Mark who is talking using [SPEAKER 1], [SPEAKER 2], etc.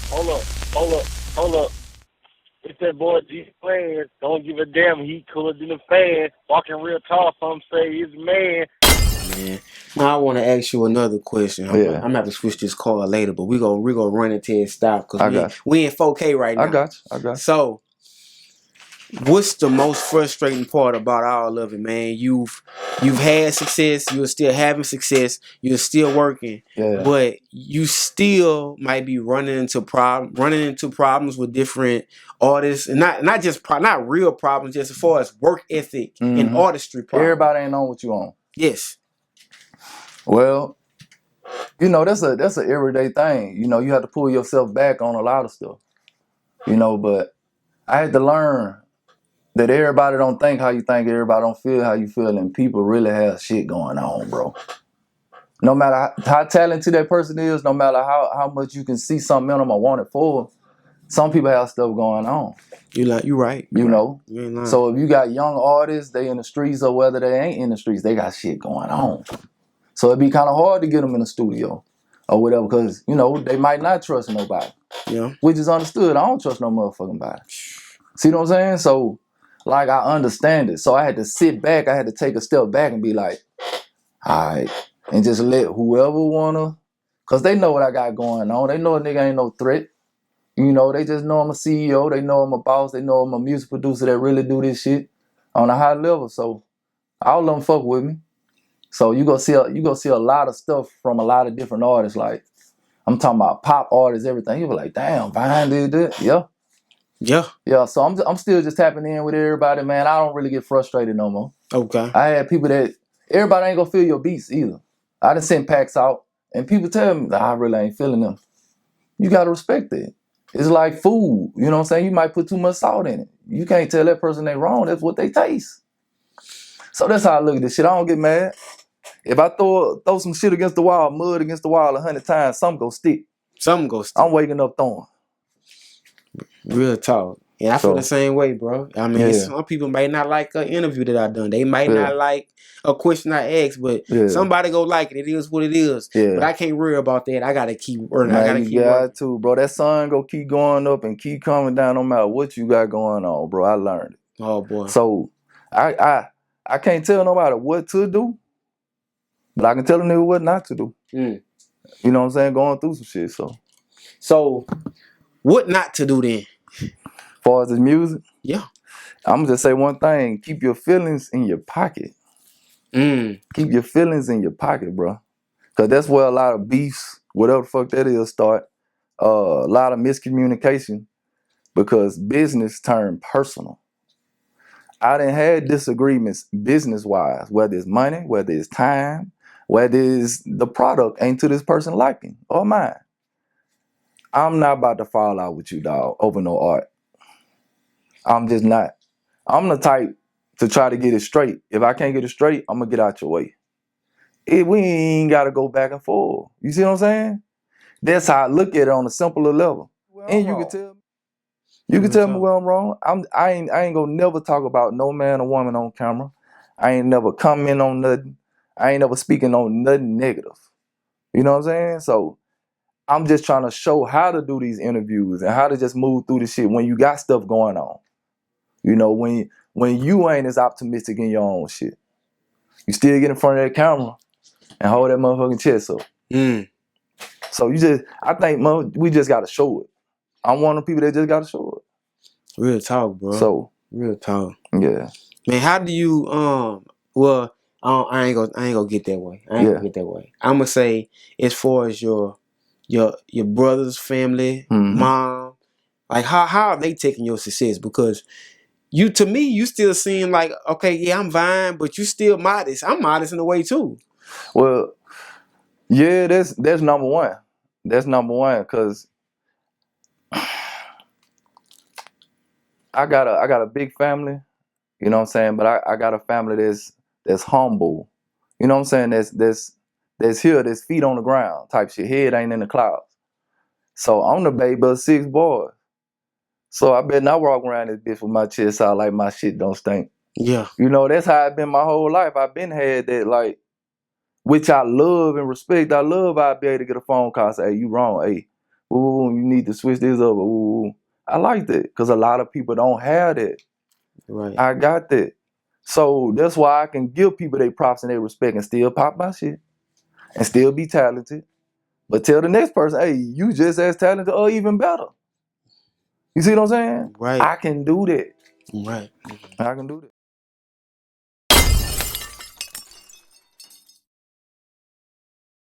[SPEAKER 1] Hold up, hold up, hold up. It's that boy G Plans. Don't give a damn. He cooler than a fan. Walking real tall. Some say he's a man.
[SPEAKER 2] Man, now I want to ask you another question. I'm
[SPEAKER 3] Yeah,
[SPEAKER 2] gonna have to switch this call later, but we gonna run it till it stop because
[SPEAKER 3] I
[SPEAKER 2] we
[SPEAKER 3] got you.
[SPEAKER 2] we in 4K right
[SPEAKER 3] I
[SPEAKER 2] now.
[SPEAKER 3] got you. I got
[SPEAKER 2] So, what's the most frustrating part about all of it, man? You've had success. You're still having success. You're still working,
[SPEAKER 3] you. Yeah.
[SPEAKER 2] but you still might be running into problems with different artists, and not just not real problems, just as far as work ethic and
[SPEAKER 3] Mm-hmm.
[SPEAKER 2] artistry problems.
[SPEAKER 3] Everybody ain't on what you on.
[SPEAKER 2] Yes.
[SPEAKER 3] Well, that's an everyday thing. You have to pull yourself back on a lot of stuff. But I had to learn that everybody don't think how you think, everybody don't feel how you feel, and people really have shit going on, bro. No matter how talented that person is, no matter how much you can see something in them or want it for, some people have stuff going on.
[SPEAKER 2] You right.
[SPEAKER 3] You know.
[SPEAKER 2] You ain't lying.
[SPEAKER 3] So if you got young artists, they in the streets, or whether they ain't in the streets, they got shit going on. So it'd be kind of hard to get them in the studio or whatever, because they might not trust nobody.
[SPEAKER 2] Yeah.
[SPEAKER 3] Which is understood. I don't trust no motherfucking body. See what I'm saying? So, like, I understand it. So I had to sit back. I had to take a step back and be like, all right, and just let whoever wanna, cause they know what I got going on. They know a nigga ain't no threat. They just know I'm a CEO. They know I'm a boss. They know I'm a music producer that really do this shit on a high level. So all of them fuck with me. So you gonna see a lot of stuff from a lot of different artists. Like, I'm talking about pop artists, everything. You be like, damn, Vine did that. Yeah.
[SPEAKER 2] Yeah.
[SPEAKER 3] Yeah. So I'm still just tapping in with everybody, man. I don't really get frustrated no more.
[SPEAKER 2] Okay.
[SPEAKER 3] I had people that everybody ain't gonna feel your beats either. I done sent packs out and people tell me that I really ain't feeling them. You gotta respect that. It's like food. You know what I'm saying? You might put too much salt in it. You can't tell that person they wrong. That's what they taste. So that's how I look at this shit. I don't get mad. If I throw some shit against the wall, mud against the wall 100 times, something go stick.
[SPEAKER 2] Something goes stick.
[SPEAKER 3] I'm waking up throwing.
[SPEAKER 2] Real talk. And I feel the same way, bro. I mean,
[SPEAKER 3] Yeah.
[SPEAKER 2] some people may not like an interview that I done. They might
[SPEAKER 3] Yeah.
[SPEAKER 2] not like a question I asked, but
[SPEAKER 3] Yeah.
[SPEAKER 2] somebody go like it. It is what it is.
[SPEAKER 3] Yeah.
[SPEAKER 2] But I can't worry about that. I gotta keep working. I
[SPEAKER 3] Man,
[SPEAKER 2] gotta
[SPEAKER 3] you
[SPEAKER 2] keep
[SPEAKER 3] got
[SPEAKER 2] working.
[SPEAKER 3] to, bro. That sun go keep going up and keep coming down no matter what you got going on, bro. I learned it.
[SPEAKER 2] Oh boy.
[SPEAKER 3] So I can't tell nobody what to do, but I can tell a nigga what not to do.
[SPEAKER 2] Mm.
[SPEAKER 3] You know what I'm saying? Going through some shit.
[SPEAKER 2] So what not to do then?
[SPEAKER 3] As far as the music,
[SPEAKER 2] Yeah.
[SPEAKER 3] I'm gonna just say one thing: keep your feelings in your pocket. Keep your feelings in your pocket, bro. Cause that's where a lot of beefs, whatever the fuck that is, start. A lot of miscommunication because business turned personal. I done had disagreements business wise, whether it's money, whether it's time, whether it's the product ain't to this person liking or mine. I'm not about to fall out with you, dog, over no art. I'm just not. I'm the type to try to get it straight. If I can't get it straight, I'm gonna get out your way. We ain't gotta go back and forth. You see what I'm saying? That's how I look at it on a simpler level. And you can tell me where I'm wrong. I ain't gonna never talk about no man or woman on camera. I ain't never comment on nothing. I ain't never speaking on nothing negative. You know what I'm saying? So I'm just trying to show how to do these interviews and how to just move through the shit when you got stuff going on. When you ain't as optimistic in your own shit. You still get in front of that camera and hold that motherfucking chest up. So I think we just gotta show it. I'm one of the people that just gotta show it.
[SPEAKER 2] Real talk, bro.
[SPEAKER 3] So
[SPEAKER 2] real talk.
[SPEAKER 3] Yeah.
[SPEAKER 2] Man, how do you well, I ain't gonna get that way. I ain't gonna get that way. I'm gonna say as far as your brother's family, mom, like how are they taking your success? Because to me, you still seem like, okay, yeah, I'm Vine, but you still modest. I'm modest in a way too.
[SPEAKER 3] Well, yeah, that's number one. That's number one, cause I got a big family, you know what I'm saying? But I got a family that's humble. You know what I'm saying? That's here, that's feet on the ground type shit. Head ain't in the clouds. So I'm the baby of 6 boys. So I better not walk around this bitch with my chest out like my shit don't stink.
[SPEAKER 2] Yeah.
[SPEAKER 3] That's how I've been my whole life. I've been had that, like, which I love and respect. I love I'll be able to get a phone call and say, hey, you wrong. Hey, and you need to switch this up. Ooh, I like that because a lot of people don't have that.
[SPEAKER 2] Right.
[SPEAKER 3] I got that. So that's why I can give people their props and their respect and still pop my shit and still be talented. But tell the next person, hey, you just as talented or even better. You see what I'm saying?
[SPEAKER 2] Right.
[SPEAKER 3] I can do that.
[SPEAKER 2] Right.
[SPEAKER 3] I can do that.